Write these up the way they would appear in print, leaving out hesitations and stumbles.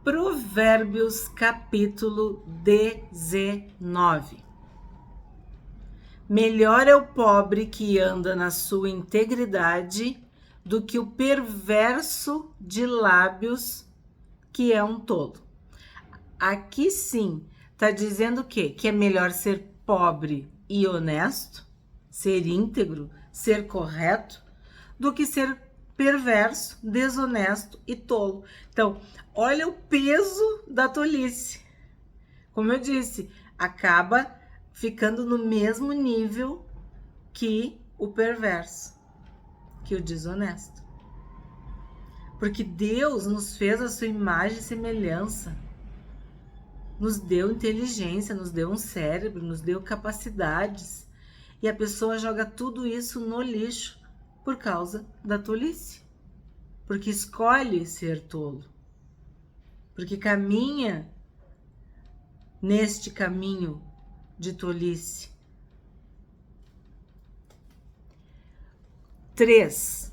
Provérbios capítulo 19. Melhor é o pobre que anda na sua integridade do que o perverso de lábios que é um tolo. Aqui sim, está dizendo o quê? Que é melhor ser pobre e honesto, ser íntegro, ser correto, do que ser perverso, desonesto e tolo. Então, olha o peso da tolice. Como eu disse, acaba ficando no mesmo nível que o perverso, que o desonesto. Porque Deus nos fez a sua imagem e semelhança. Nos deu inteligência, nos deu um cérebro, nos deu capacidades. E a pessoa joga tudo isso no lixo por causa da tolice. Porque escolhe ser tolo. Porque caminha neste caminho de tolice. 3.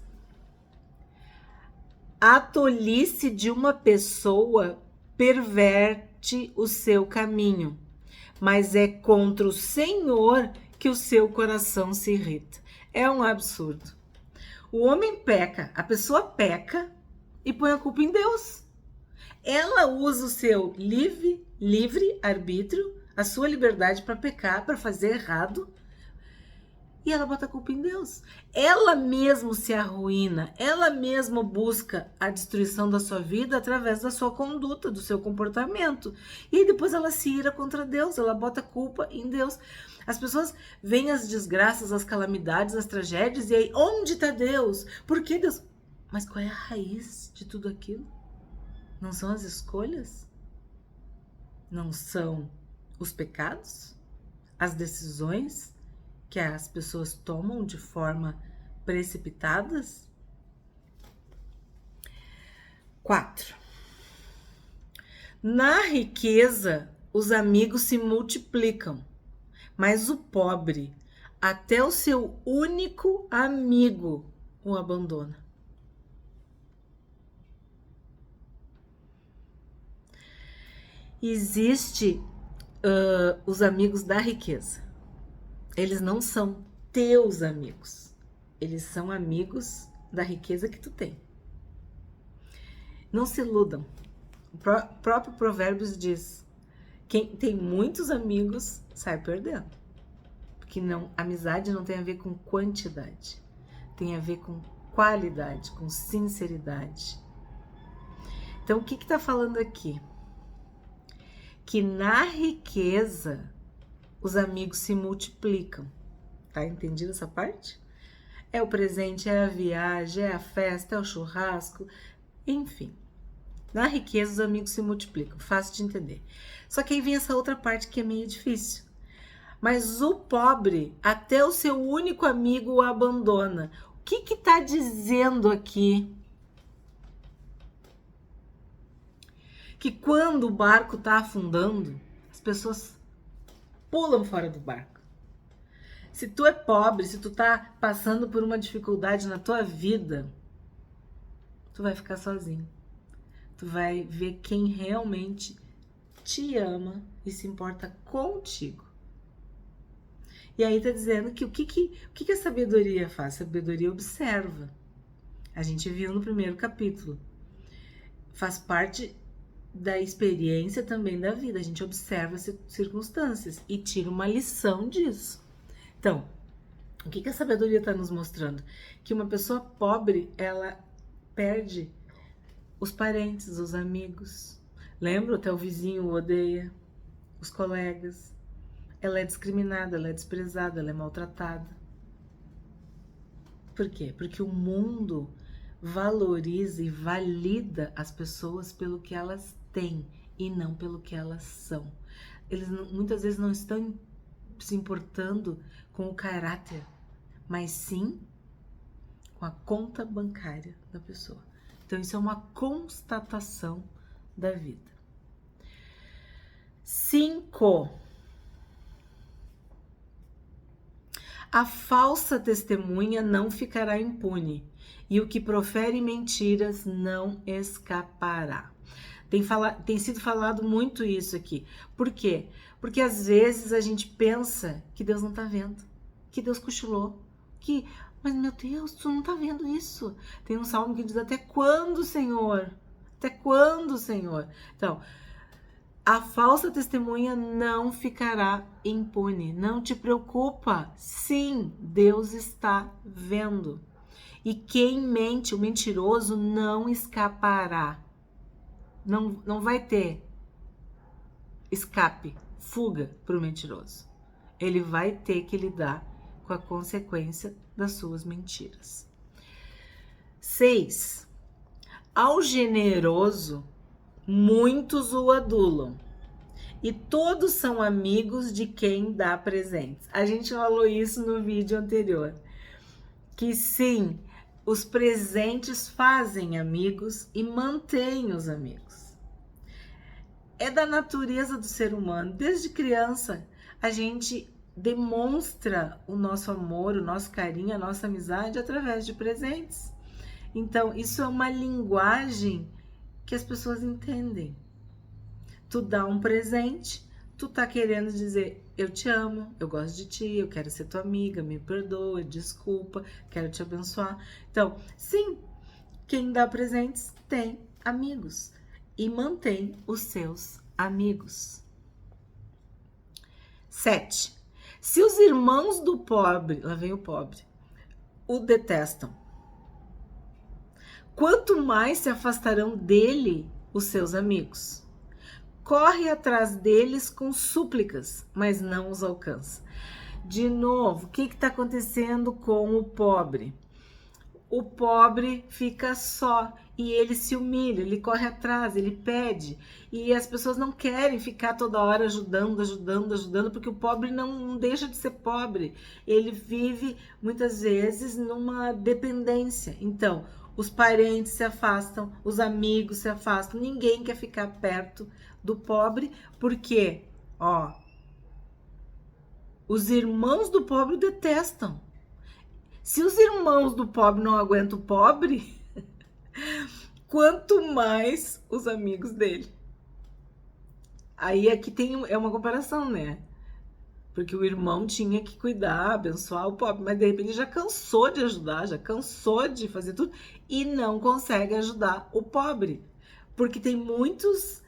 A tolice de uma pessoa perverte o seu caminho, mas é contra o Senhor que o seu coração se irrita. É um absurdo. O homem peca, a pessoa peca e põe a culpa em Deus. Ela usa o seu livre arbítrio, a sua liberdade para pecar, para fazer errado, e ela bota a culpa em Deus. Ela mesmo se arruína, ela mesma busca a destruição da sua vida através da sua conduta, do seu comportamento. E aí depois ela se ira contra Deus, ela bota a culpa em Deus. As pessoas veem as desgraças, as calamidades, as tragédias, e aí, onde está Deus? Por que Deus? Mas qual é a raiz de tudo aquilo? Não são as escolhas? Não são os pecados? As decisões que as pessoas tomam de forma precipitadas? 4. Na riqueza, os amigos se multiplicam, mas o pobre, até o seu único amigo, o abandona. Existe os amigos da riqueza. Eles não são teus amigos. Eles são amigos da riqueza que tu tem. Não se iludam. O próprio Provérbios diz: quem tem muitos amigos sai perdendo. Porque amizade não tem a ver com quantidade. Tem a ver com qualidade, com sinceridade. Então, o que está falando aqui? Que na riqueza os amigos se multiplicam. Tá entendido essa parte? É o presente, é a viagem, é a festa, é o churrasco, enfim. Na riqueza os amigos se multiplicam, fácil de entender. Só que aí vem essa outra parte que é meio difícil. Mas o pobre, até o seu único amigo o abandona. O que tá dizendo aqui? Que quando o barco tá afundando, as pessoas pulam fora do barco. Se tu é pobre, se tu tá passando por uma dificuldade na tua vida, tu vai ficar sozinho. Tu vai ver quem realmente te ama e se importa contigo. E aí tá dizendo que o que a sabedoria faz? A sabedoria observa. A gente viu no primeiro capítulo. Faz parte da experiência também da vida. A gente observa as circunstâncias e tira uma lição disso. Então, o que a sabedoria está nos mostrando? Que uma pessoa pobre, ela perde os parentes, os amigos. Lembra? Até o vizinho o odeia, os colegas. Ela é discriminada, ela é desprezada, ela é maltratada. Por quê? Porque o mundo valoriza e valida as pessoas pelo que elas têm e não pelo que elas são. Eles muitas vezes não estão se importando com o caráter, mas sim com a conta bancária da pessoa. Então isso é uma constatação da vida. 5. A falsa testemunha não ficará impune, e o que profere mentiras não escapará. Tem sido falado muito isso aqui. Por quê? Porque às vezes a gente pensa que Deus não tá vendo, que Deus cochilou, mas meu Deus, tu não tá vendo isso. Tem um salmo que diz: até quando, Senhor? Até quando, Senhor? Então, a falsa testemunha não ficará impune. Não te preocupa. Sim, Deus está vendo. E quem mente, o mentiroso, não escapará. Não vai ter escape, fuga para o mentiroso. Ele vai ter que lidar com a consequência das suas mentiras. 6. Ao generoso, muitos o adulam, e todos são amigos de quem dá presentes. A gente falou isso no vídeo anterior, que sim, os presentes fazem amigos e mantêm os amigos. É da natureza do ser humano. Desde criança, a gente demonstra o nosso amor, o nosso carinho, a nossa amizade através de presentes. Então, isso é uma linguagem que as pessoas entendem. Tu dá um presente, tu tá querendo dizer: eu te amo, eu gosto de ti, eu quero ser tua amiga, me perdoa, desculpa, quero te abençoar. Então, sim, quem dá presentes tem amigos e mantém os seus amigos. 7. Se os irmãos do pobre, lá vem o pobre, o detestam, quanto mais se afastarão dele os seus amigos. Corre atrás deles com súplicas, mas não os alcança. De novo, o que está acontecendo com o pobre? O pobre fica só e ele se humilha, ele corre atrás, ele pede. E as pessoas não querem ficar toda hora ajudando, porque o pobre não deixa de ser pobre. Ele vive, muitas vezes, numa dependência. Então, os parentes se afastam, os amigos se afastam, ninguém quer ficar perto do pobre, porque, os irmãos do pobre o detestam. Se os irmãos do pobre não aguentam o pobre, quanto mais os amigos dele. Aí aqui é uma comparação, né? Porque o irmão tinha que cuidar, abençoar o pobre, mas de repente ele já cansou de ajudar, já cansou de fazer tudo e não consegue ajudar o pobre. Porque tem muitos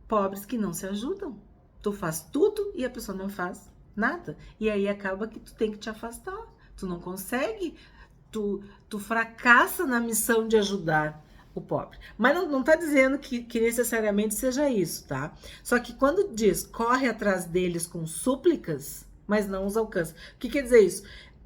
pobres que não se ajudam. Tu faz tudo e a pessoa não faz nada. E aí acaba que tu tem que te afastar. Tu não consegue, tu fracassa na missão de ajudar o pobre. Mas não tá dizendo que necessariamente seja isso, tá? Só que quando diz corre atrás deles com súplicas, mas não os alcança. O que quer dizer isso?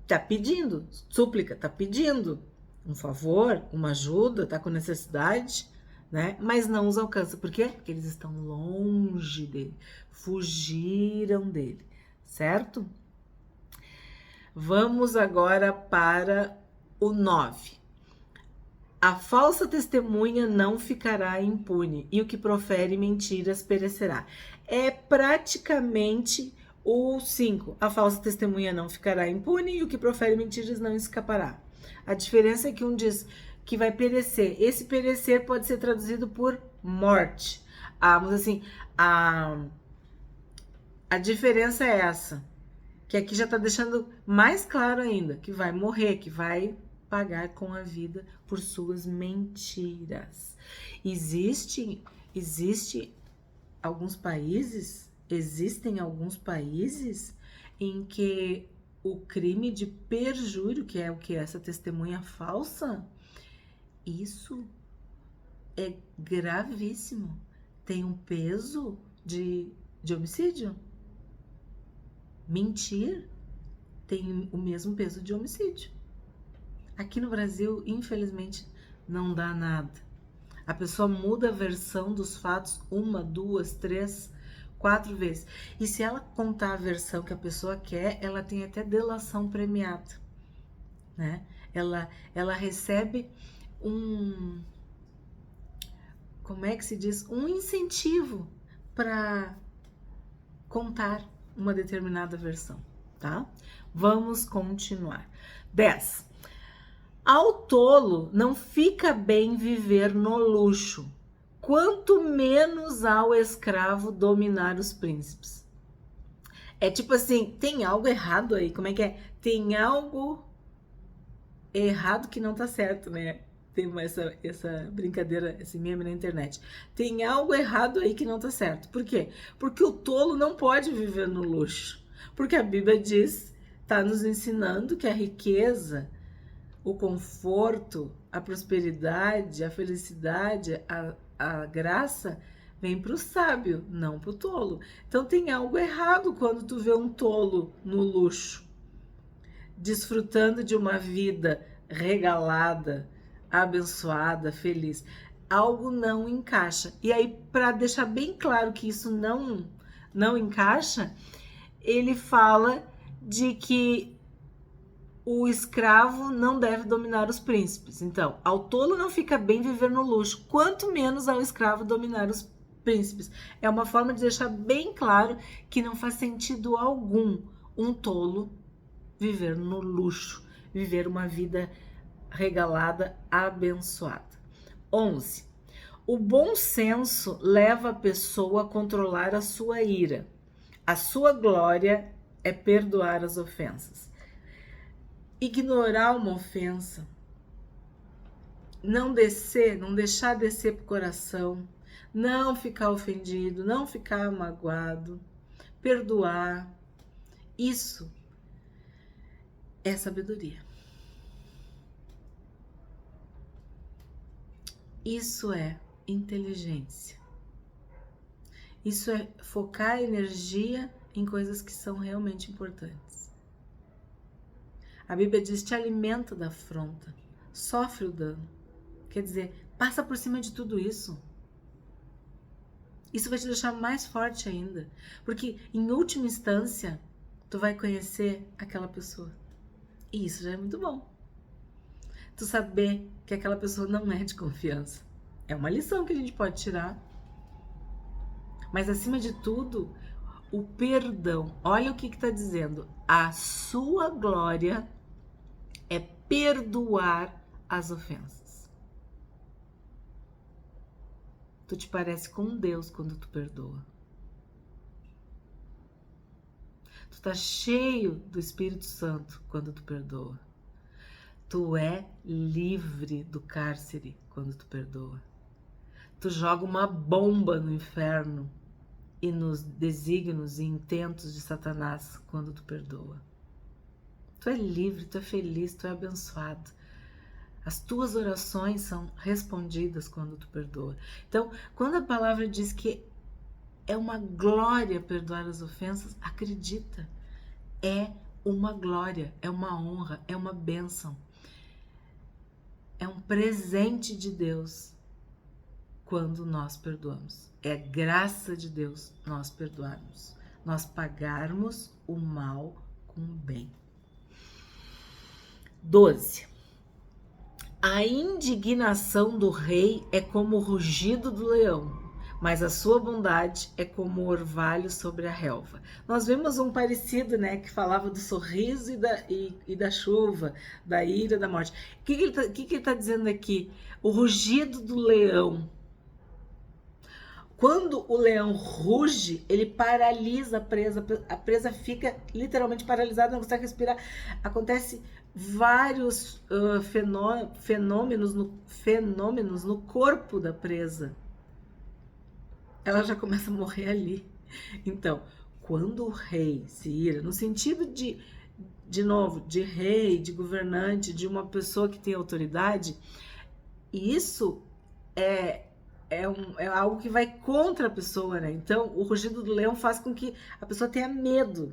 Tá pedindo, súplica, tá pedindo um favor, uma ajuda, tá com necessidade, né? Mas não os alcança. Por quê? Porque eles estão longe dele, fugiram dele, certo? Vamos agora para o 9. A falsa testemunha não ficará impune e o que profere mentiras perecerá. É praticamente o 5. A falsa testemunha não ficará impune e o que profere mentiras não escapará. A diferença é que um diz que vai perecer. Esse perecer pode ser traduzido por morte. Mas assim, a diferença é essa. Que aqui já está deixando mais claro ainda, que vai morrer, que vai pagar com a vida por suas mentiras. Existem alguns países em que o crime de perjúrio, que é o que essa testemunha falsa, isso é gravíssimo. Tem um peso de homicídio. Mentir tem o mesmo peso de homicídio. Aqui no Brasil, infelizmente, não dá nada. A pessoa muda a versão dos fatos 1, 2, 3, 4 vezes. E se ela contar a versão que a pessoa quer, ela tem até delação premiada, né? Ela recebe como é que se diz? Um incentivo para contar uma determinada versão, tá? Vamos continuar. 10. Ao tolo não fica bem viver no luxo, quanto menos ao escravo dominar os príncipes. É tipo assim, tem algo errado aí, como é que é? Tem algo errado que não tá certo, né? Tem essa brincadeira, esse meme na internet. Tem algo errado aí que não tá certo. Por quê? Porque o tolo não pode viver no luxo. Porque a Bíblia diz, tá nos ensinando que a riqueza, o conforto, a prosperidade, a felicidade, a graça vem para o sábio, não para o tolo. Então tem algo errado quando tu vê um tolo no luxo, desfrutando de uma vida regalada, abençoada, feliz. Algo não encaixa. E aí, para deixar bem claro que isso não encaixa, ele fala de que o escravo não deve dominar os príncipes. Então, ao tolo não fica bem viver no luxo, quanto menos ao escravo dominar os príncipes. É uma forma de deixar bem claro que não faz sentido algum um tolo viver no luxo, viver uma vida regalada, abençoada. 11. O bom senso leva a pessoa a controlar a sua ira. A sua glória é perdoar as ofensas. Ignorar uma ofensa, não deixar descer pro coração, não ficar ofendido, não ficar magoado, perdoar, isso é sabedoria. Isso é inteligência. Isso é focar a energia em coisas que são realmente importantes. A Bíblia diz, te alimenta da afronta, sofre o dano. Quer dizer, passa por cima de tudo isso. Isso vai te deixar mais forte ainda. Porque, em última instância, tu vai conhecer aquela pessoa. E isso já é muito bom. Tu saber que aquela pessoa não é de confiança. É uma lição que a gente pode tirar. Mas, acima de tudo, o perdão. Olha o que está dizendo. A sua glória é perdoar as ofensas. Tu te parece com Deus quando tu perdoa. Tu tá cheio do Espírito Santo quando tu perdoa. Tu é livre do cárcere quando tu perdoa. Tu joga uma bomba no inferno e nos desígnios e intentos de Satanás quando tu perdoa. Tu é livre, tu é feliz, tu é abençoado. As tuas orações são respondidas quando tu perdoa. Então, quando a palavra diz que é uma glória perdoar as ofensas, acredita. É uma glória, é uma honra, é uma bênção. É um presente de Deus quando nós perdoamos. É graça de Deus nós perdoarmos. Nós pagarmos o mal com o bem. 12. A indignação do rei é como o rugido do leão, mas a sua bondade é como o orvalho sobre a relva. Nós vemos um parecido, né, que falava do sorriso e da chuva, da ira, da morte. O que ele está dizendo aqui? O rugido do leão. Quando o leão ruge, ele paralisa a presa fica literalmente paralisada, não consegue respirar. Acontece vários fenômenos no corpo da presa. Ela já começa a morrer ali. Então, quando o rei se ira, no sentido de novo, de rei, de governante, de uma pessoa que tem autoridade, isso é algo que vai contra a pessoa, né? Então, o rugido do leão faz com que a pessoa tenha medo.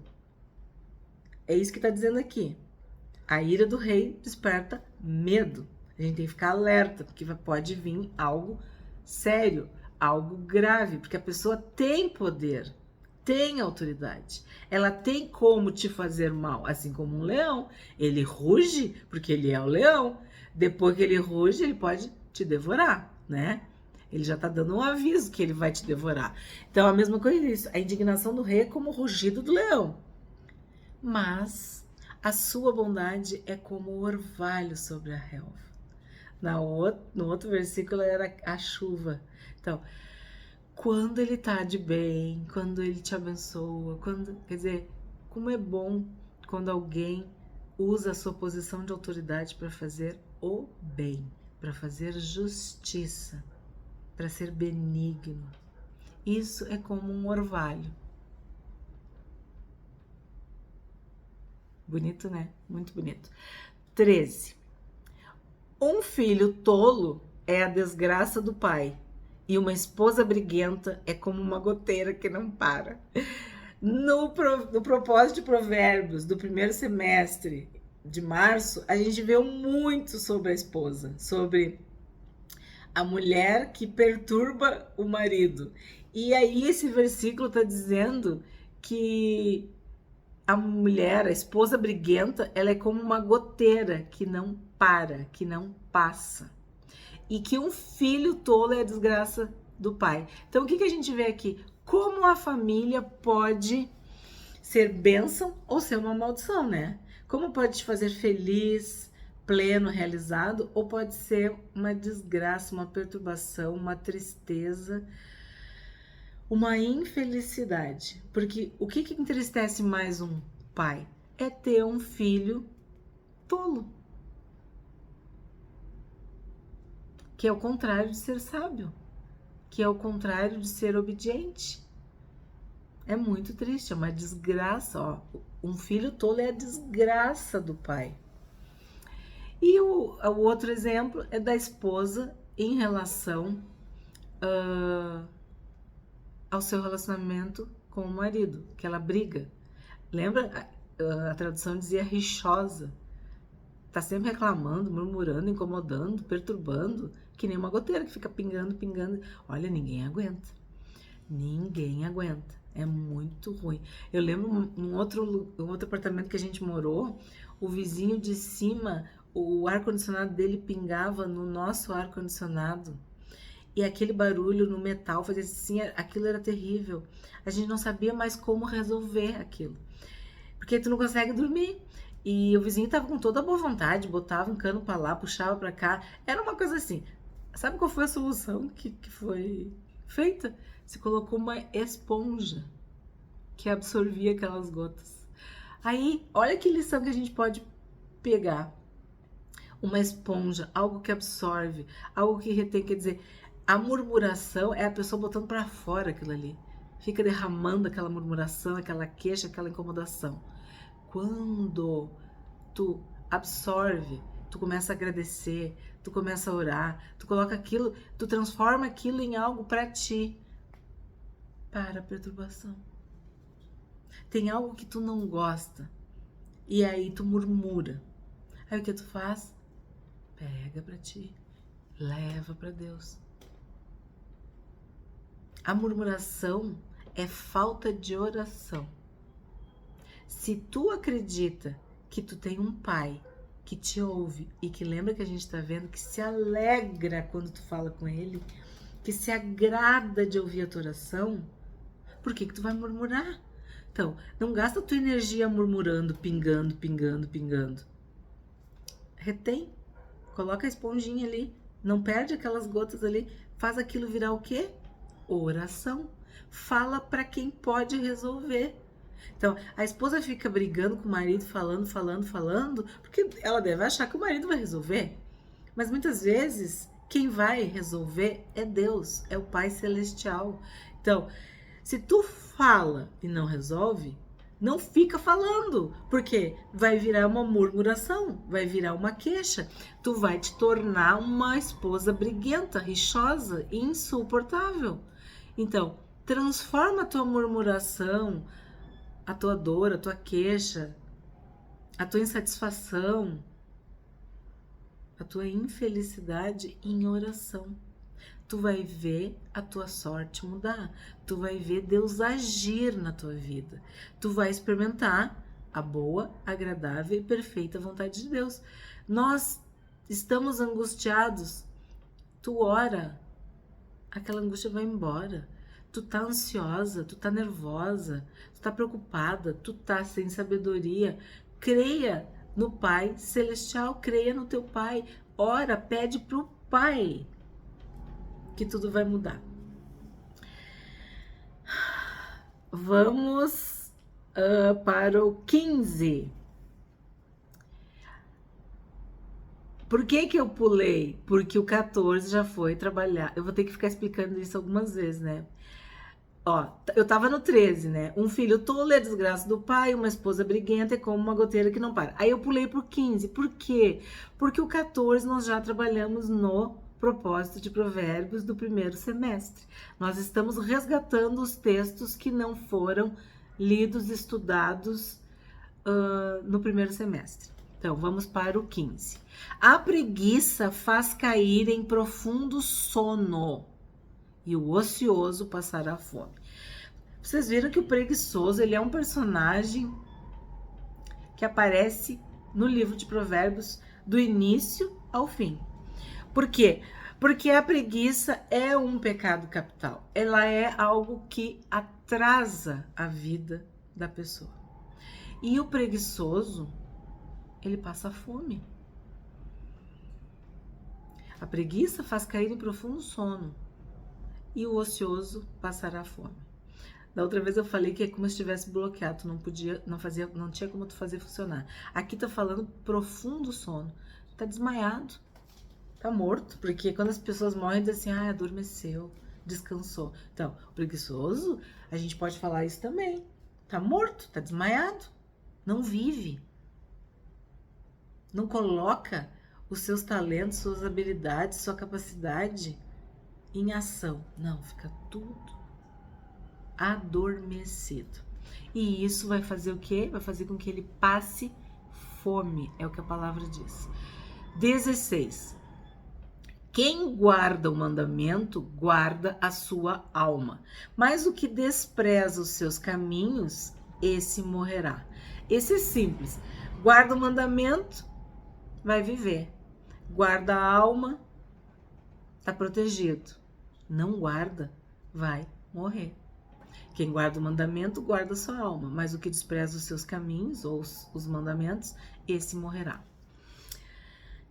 É isso que está dizendo aqui. A ira do rei desperta medo. A gente tem que ficar alerta, porque pode vir algo sério, algo grave, porque a pessoa tem poder, tem autoridade. Ela tem como te fazer mal, assim como um leão. Ele ruge porque ele é o leão. Depois que ele ruge, ele pode te devorar, né? Ele já está dando um aviso que ele vai te devorar. Então, a mesma coisa é isso. A indignação do rei é como o rugido do leão. Mas a sua bondade é como o orvalho sobre a relva. No outro versículo era a chuva. Então, quando ele tá de bem, quando ele te abençoa, quer dizer, como é bom quando alguém usa a sua posição de autoridade para fazer o bem, para fazer justiça, para ser benigno. Isso é como um orvalho. Bonito, né? Muito bonito. 13. Um filho tolo é a desgraça do pai, e uma esposa briguenta é como uma goteira que não para. No propósito de Provérbios do primeiro semestre de março, a gente viu muito sobre a esposa, sobre a mulher que perturba o marido. E aí esse versículo está dizendo que a mulher, a esposa briguenta, ela é como uma goteira que não para, que não passa. E que um filho tolo é a desgraça do pai. Então o que a gente vê aqui? Como a família pode ser bênção ou ser uma maldição, né? Como pode te fazer feliz, pleno, realizado, ou pode ser uma desgraça, uma perturbação, uma tristeza, uma infelicidade. Porque o que entristece mais um pai? É ter um filho tolo, que é o contrário de ser sábio, que é o contrário de ser obediente. É muito triste, é uma desgraça, ó. Um filho tolo é a desgraça do pai. E o outro exemplo é da esposa em relação ao seu relacionamento com o marido, que ela briga. Lembra? A tradução dizia rixosa. Tá sempre reclamando, murmurando, incomodando, perturbando, que nem uma goteira que fica pingando, pingando. Olha, ninguém aguenta. Ninguém aguenta. É muito ruim. Eu lembro em outro apartamento que a gente morou, o vizinho de cima, o ar-condicionado dele pingava no nosso ar-condicionado. E aquele barulho no metal fazia assim, aquilo era terrível. A gente não sabia mais como resolver aquilo. Porque tu não consegue dormir. E o vizinho tava com toda a boa vontade, botava um cano para lá, puxava para cá. Era uma coisa assim. Sabe qual foi a solução que foi feita? Se colocou uma esponja que absorvia aquelas gotas. Aí, olha que lição que a gente pode pegar. Uma esponja, algo que absorve, algo que retém, quer dizer, a murmuração é a pessoa botando para fora aquilo ali. Fica derramando aquela murmuração, aquela queixa, aquela incomodação. Quando tu absorve, tu começa a agradecer, tu começa a orar, tu coloca aquilo, tu transforma aquilo em algo para ti. Para a perturbação. Tem algo que tu não gosta e aí tu murmura. Aí o que tu faz? Pega para ti, leva para Deus. A murmuração é falta de oração. Se tu acredita que tu tem um pai que te ouve e que lembra que a gente está vendo, que se alegra quando tu fala com ele, que se agrada de ouvir a tua oração, por que tu vai murmurar? Então, não gasta tua energia murmurando, pingando, pingando, pingando. Retém, coloca a esponjinha ali, não perde aquelas gotas ali, faz aquilo virar o quê? Oração. Fala para quem pode resolver. Então, a esposa fica brigando com o marido, falando, porque ela deve achar que o marido vai resolver. Mas muitas vezes, quem vai resolver é Deus, é o Pai Celestial. Então, se tu fala e não resolve, não fica falando, porque vai virar uma murmuração, vai virar uma queixa. Tu vai te tornar uma esposa briguenta, rixosa, insuportável. Então, transforma a tua murmuração, a tua dor, a tua queixa, a tua insatisfação, a tua infelicidade em oração. Tu vai ver a tua sorte mudar, tu vai ver Deus agir na tua vida, tu vai experimentar a boa, agradável e perfeita vontade de Deus. Nós estamos angustiados, tu ora, aquela angústia vai embora. Tu tá ansiosa, tu tá nervosa, tu tá preocupada, tu tá sem sabedoria. Creia no Pai Celestial, creia no teu Pai. ora, pede pro Pai que tudo vai mudar. Vamos para o 15. Por que eu pulei? Porque o 14 já foi trabalhar. Eu vou ter que ficar explicando isso algumas vezes, né? Ó, eu tava no 13, né? Um filho tolo é a desgraça do pai, uma esposa briguenta é como uma goteira que não para. Aí eu pulei pro 15. Por quê? Porque o 14 nós já trabalhamos no propósito de provérbios do primeiro semestre. Nós estamos resgatando os textos que não foram lidos, estudados no primeiro semestre. Então, vamos para o 15. A preguiça faz cair em profundo sono e o ocioso passará fome. Vocês viram que o preguiçoso, ele é um personagem que aparece no livro de Provérbios do início ao fim. Por quê? Porque a preguiça é um pecado capital. Ela é algo que atrasa a vida da pessoa. E o preguiçoso, ele passa fome. A preguiça faz cair em profundo sono e o ocioso passará fome. Da outra vez eu falei que é como se estivesse bloqueado, tu não podia, não tinha como tu fazer funcionar. Aqui tá falando profundo sono. Tá desmaiado, tá morto, porque quando as pessoas morrem dizem assim, adormeceu, descansou. Então, o preguiçoso, a gente pode falar isso também. Tá morto, tá desmaiado, não vive. Não coloca os seus talentos, suas habilidades, sua capacidade em ação. Não, fica tudo adormecido. E isso vai fazer o quê? Vai fazer com que ele passe fome, é o que a palavra diz. 16. Quem guarda o mandamento, guarda a sua alma. Mas o que despreza os seus caminhos, esse morrerá. Esse é simples. Guarda o mandamento, vai viver. Guarda a alma, tá protegido. Não guarda, vai morrer. Quem guarda o mandamento, guarda a sua alma. Mas o que despreza os seus caminhos, ou os mandamentos, esse morrerá.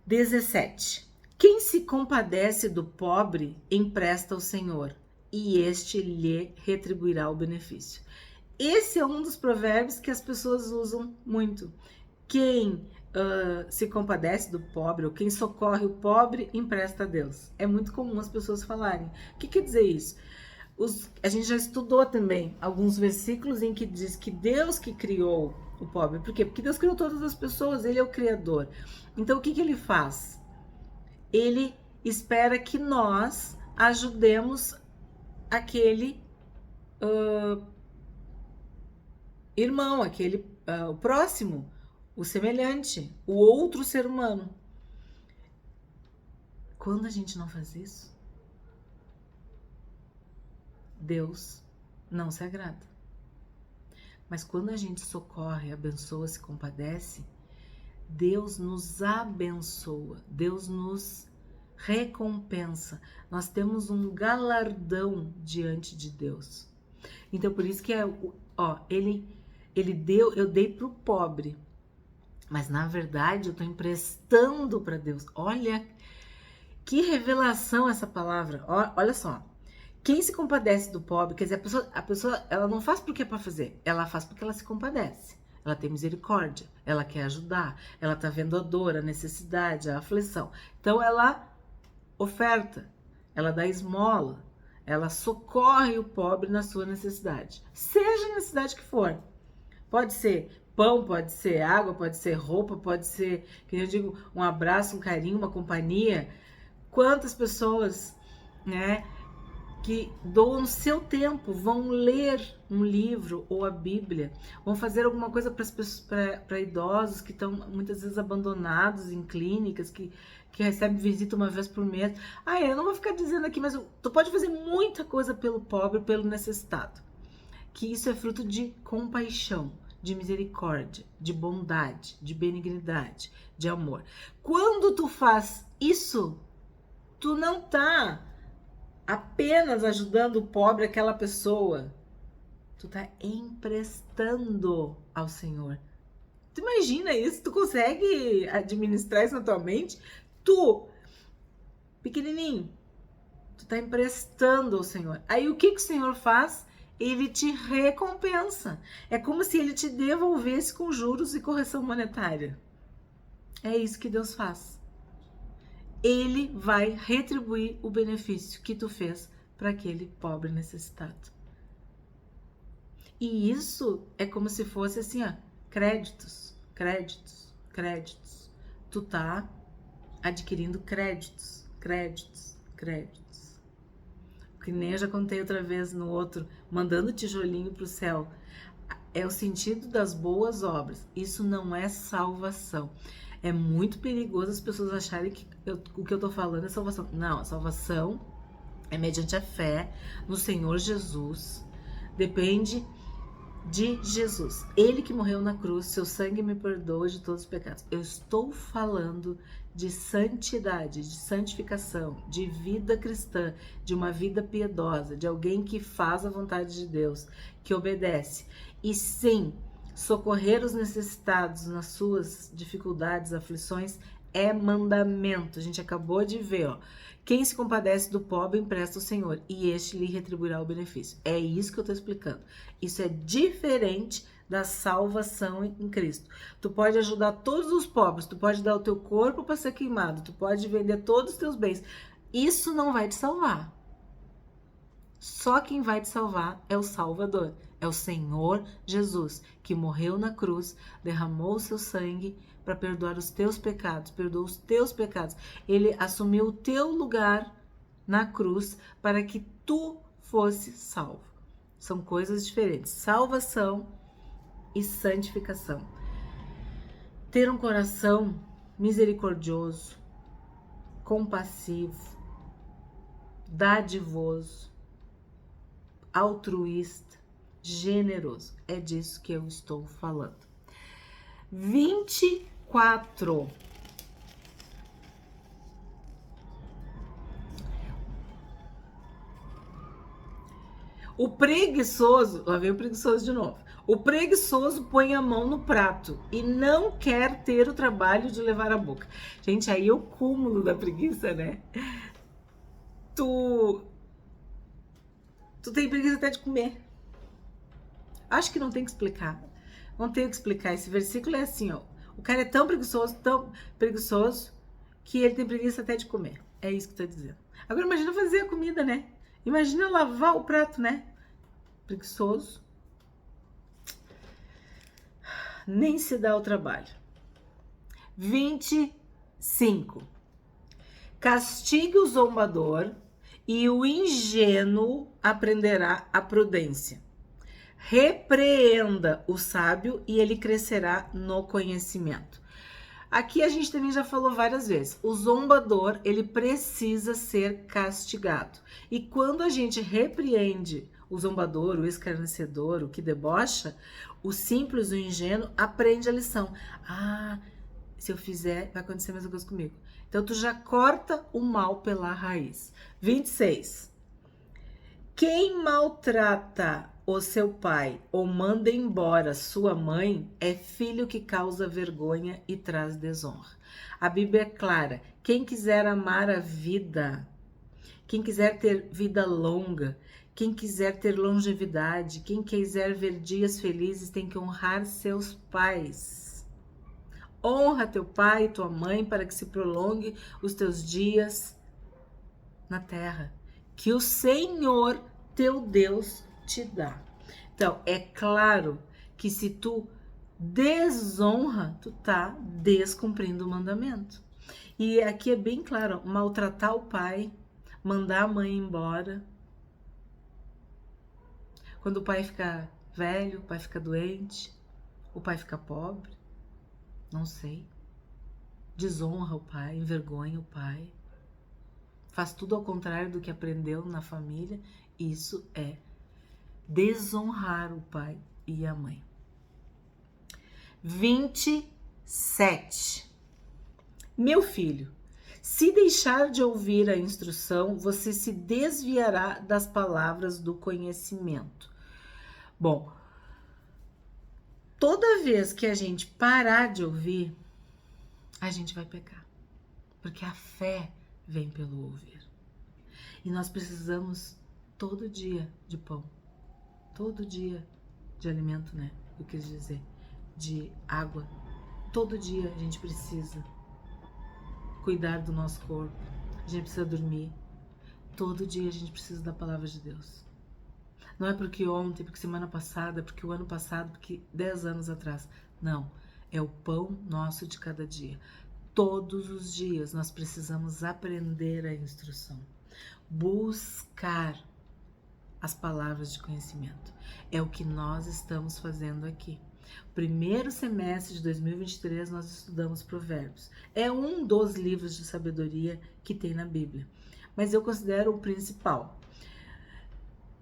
17. Quem se compadece do pobre, empresta ao Senhor, e este lhe retribuirá o benefício. Esse é um dos provérbios que as pessoas usam muito. Quem se compadece do pobre, ou quem socorre o pobre, empresta a Deus. É muito comum as pessoas falarem. O que quer dizer isso? A gente já estudou também alguns versículos em que diz que Deus que criou o pobre. Por quê? Porque Deus criou todas as pessoas, Ele é o Criador. Então, o que Ele faz? Ele espera que nós ajudemos aquele irmão, o próximo, o semelhante, o outro ser humano. Quando a gente não faz isso, Deus não se agrada. Mas quando a gente socorre, abençoa, se compadece, Deus nos abençoa, Deus nos recompensa. Nós temos um galardão diante de Deus. Então, por isso que ele deu, eu dei para o pobre, mas na verdade eu estou emprestando para Deus. Olha que revelação essa palavra. Olha só. Quem se compadece do pobre, quer dizer, a pessoa ela não faz porque é para fazer, ela faz porque ela se compadece. Ela tem misericórdia, ela quer ajudar, ela está vendo a dor, a necessidade, a aflição. Então ela oferta, ela dá esmola, ela socorre o pobre na sua necessidade. Seja a necessidade que for. Pode ser pão, pode ser água, pode ser roupa, pode ser, que eu digo, um abraço, um carinho, uma companhia. Quantas pessoas, né, que doam o seu tempo, vão ler um livro ou a Bíblia, vão fazer alguma coisa para idosos que estão muitas vezes abandonados em clínicas, que recebem visita uma vez por mês. Eu não vou ficar dizendo aqui, mas tu pode fazer muita coisa pelo pobre, pelo necessitado. Que isso é fruto de compaixão, de misericórdia, de bondade, de benignidade, de amor. Quando tu faz isso, tu não tá apenas ajudando o pobre, aquela pessoa. Tu tá emprestando ao Senhor. Tu imagina isso? Tu consegue administrar isso na tua mente? Tu, pequenininho, tu tá emprestando ao Senhor. Aí o que o Senhor faz? Ele te recompensa. É como se ele te devolvesse com juros e correção monetária. É isso que Deus faz. Ele vai retribuir o benefício que tu fez para aquele pobre necessitado. E isso é como se fosse assim, ó, créditos, créditos, créditos. Tu tá adquirindo créditos, créditos, créditos. Que nem eu já contei outra vez no outro, mandando tijolinho pro céu. É o sentido das boas obras. Isso não é salvação. É muito perigoso as pessoas acharem que o que eu tô falando é salvação. Não, a salvação é mediante a fé no Senhor Jesus. Depende de Jesus. Ele que morreu na cruz, seu sangue me perdoa de todos os pecados. Eu estou falando de santidade, de santificação, de vida cristã, de uma vida piedosa, de alguém que faz a vontade de Deus, que obedece. E sim, socorrer os necessitados nas suas dificuldades, aflições, é mandamento. A gente acabou de ver, ó. Quem se compadece do pobre empresta ao Senhor, e este lhe retribuirá o benefício. É isso que eu estou explicando. Isso é diferente da salvação em Cristo. Tu pode ajudar todos os pobres, tu pode dar o teu corpo para ser queimado, tu pode vender todos os teus bens. Isso não vai te salvar. Só quem vai te salvar é o Salvador, é o Senhor Jesus, que morreu na cruz, derramou o seu sangue para perdoar os teus pecados, perdoou os teus pecados. Ele assumiu o teu lugar na cruz para que tu fosse salvo. São coisas diferentes. Salvação e santificação. Ter um coração misericordioso, compassivo, dadivoso, altruísta, generoso. É disso que eu estou falando. 24. O preguiçoso, lá vem o preguiçoso de novo. O preguiçoso põe a mão no prato e não quer ter o trabalho de levar a boca. Gente, aí é o cúmulo da preguiça, né? Tu tem preguiça até de comer. Acho que não tem que explicar. Não tenho que explicar. Esse versículo é assim, ó. O cara é tão preguiçoso, que ele tem preguiça até de comer. É isso que tá dizendo. Agora imagina fazer a comida, né? Imagina lavar o prato, né? Preguiçoso. Nem se dá o trabalho. 25. Castigue o zombador e o ingênuo aprenderá a prudência. Repreenda o sábio e ele crescerá no conhecimento. Aqui a gente também já falou várias vezes. O zombador, ele precisa ser castigado. E quando a gente repreende o zombador, o escarnecedor, o que debocha, o simples, o ingênuo, aprende a lição. Ah, se eu fizer, vai acontecer a mesma coisa comigo. Então, tu já corta o mal pela raiz. 26. Quem maltrata o seu pai ou manda embora sua mãe é filho que causa vergonha e traz desonra. A Bíblia é clara. Quem quiser amar a vida, quem quiser ter vida longa, quem quiser ter longevidade, quem quiser ver dias felizes, tem que honrar seus pais. Honra teu pai e tua mãe para que se prolongue os teus dias na terra, que o Senhor teu Deus te dá. Então, é claro que se tu desonra, tu tá descumprindo o mandamento. E aqui é bem claro, maltratar o pai, mandar a mãe embora. Quando o pai fica velho, o pai fica doente, o pai fica pobre, não sei. Desonra o pai, envergonha o pai. Faz tudo ao contrário do que aprendeu na família. Isso é desonrar o pai e a mãe. 27. Meu filho, se deixar de ouvir a instrução, você se desviará das palavras do conhecimento. Bom, toda vez que a gente parar de ouvir, a gente vai pecar. porque a fé vem pelo ouvir. E nós precisamos todo dia de pão, todo dia de alimento, né? Eu quis dizer, de água. Todo dia a gente precisa cuidar do nosso corpo, a gente precisa dormir. Todo dia a gente precisa da palavra de Deus. Não é porque ontem, porque semana passada, porque o ano passado, porque 10 anos atrás. Não, é o pão nosso de cada dia. Todos os dias nós precisamos aprender a instrução. Buscar as palavras de conhecimento. É o que nós estamos fazendo aqui. Primeiro semestre de 2023 nós estudamos Provérbios. É um dos livros de sabedoria que tem na Bíblia, mas eu considero o principal.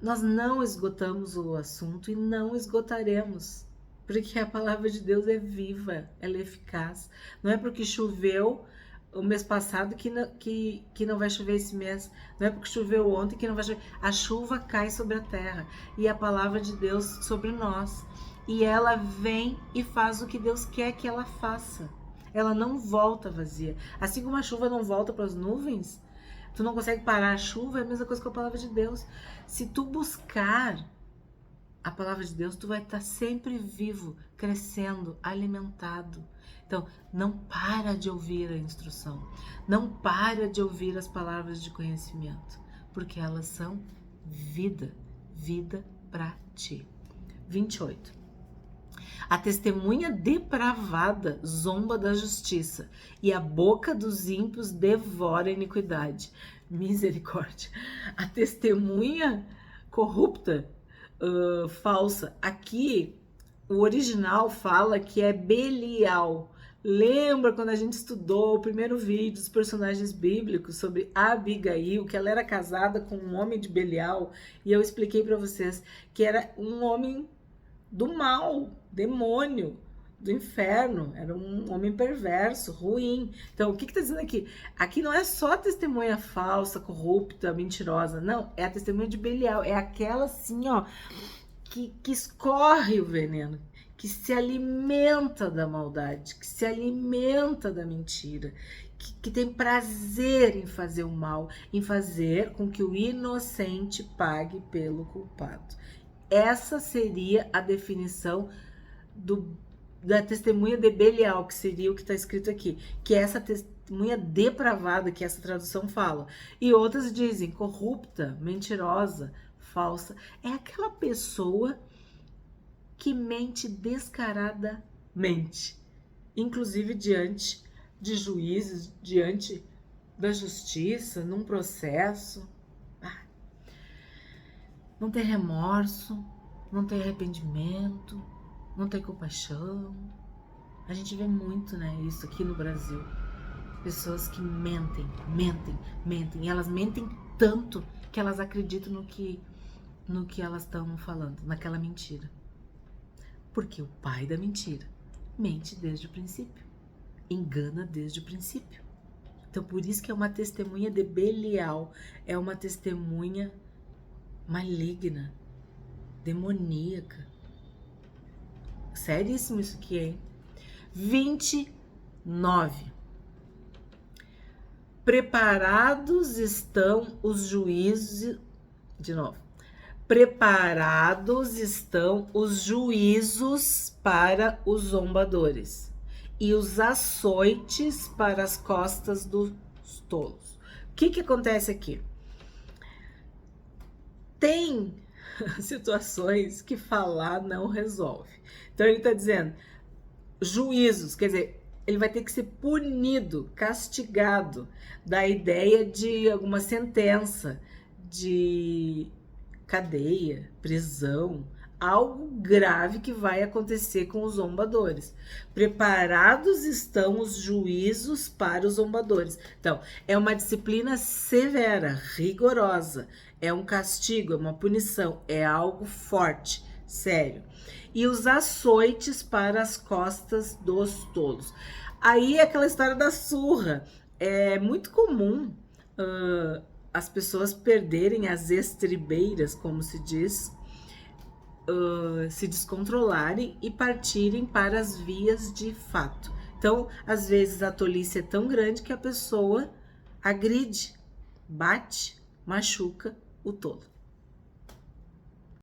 Nós não esgotamos o assunto e não esgotaremos, porque a palavra de Deus é viva, ela é eficaz. Não é porque choveu o mês passado que não vai chover esse mês. Não é porque choveu ontem que não vai chover. A chuva cai sobre a terra e a palavra de Deus sobre nós. E ela vem e faz o que Deus quer que ela faça. Ela não volta vazia. Assim como a chuva não volta para as nuvens, tu não consegue parar a chuva, é a mesma coisa com a palavra de Deus. Se tu buscar a palavra de Deus, tu vai estar sempre vivo, crescendo, alimentado. Então, não para de ouvir a instrução. Não para de ouvir as palavras de conhecimento, porque elas são vida, vida para ti. 28. A testemunha depravada zomba da justiça, e a boca dos ímpios devora a iniquidade. Misericórdia. A testemunha corrupta, falsa. Aqui, o original fala que é Belial. Lembra quando a gente estudou o primeiro vídeo dos personagens bíblicos sobre Abigail, que ela era casada com um homem de Belial, e eu expliquei para vocês que era um homem do mal, demônio, do inferno, era um homem perverso, ruim. Então, o que está dizendo aqui? Aqui não é só a testemunha falsa, corrupta, mentirosa, não, é a testemunha de Belial, é aquela assim, ó, que escorre o veneno, que se alimenta da maldade, que se alimenta da mentira, que tem prazer em fazer o mal, em fazer com que o inocente pague pelo culpado. Essa seria a definição da testemunha de Belial, que seria o que está escrito aqui, que é essa testemunha depravada que essa tradução fala. E outras dizem corrupta, mentirosa, falsa. É aquela pessoa que mente descaradamente, inclusive diante de juízes, diante da justiça, num processo. Não tem remorso, não tem arrependimento, não tem compaixão. A gente vê muito, né, isso aqui no Brasil. Pessoas que mentem. E elas mentem tanto que elas acreditam no que elas estão falando, naquela mentira. Porque o pai da mentira mente desde o princípio, engana desde o princípio. Então, por isso que é uma testemunha de Belial, é uma testemunha maligna, demoníaca. Seríssimo isso aqui, hein? 29. Preparados estão os juízos... De novo. Preparados estão os juízos para os zombadores e os açoites para as costas dos tolos. O que acontece aqui? Tem situações que falar não resolve. Então ele está dizendo juízos, quer dizer, ele vai ter que ser punido, castigado, da ideia de alguma sentença, de cadeia, prisão, algo grave que vai acontecer com os zombadores. Preparados estão os juízos para os zombadores. Então, é uma disciplina severa, rigorosa, é um castigo, é uma punição, é algo forte, sério. E os açoites para as costas dos tolos. Aí é aquela história da surra. É muito comum as pessoas perderem as estribeiras, como se diz, se descontrolarem e partirem para as vias de fato. Então, às vezes a tolice é tão grande que a pessoa agride, bate, machuca o tolo.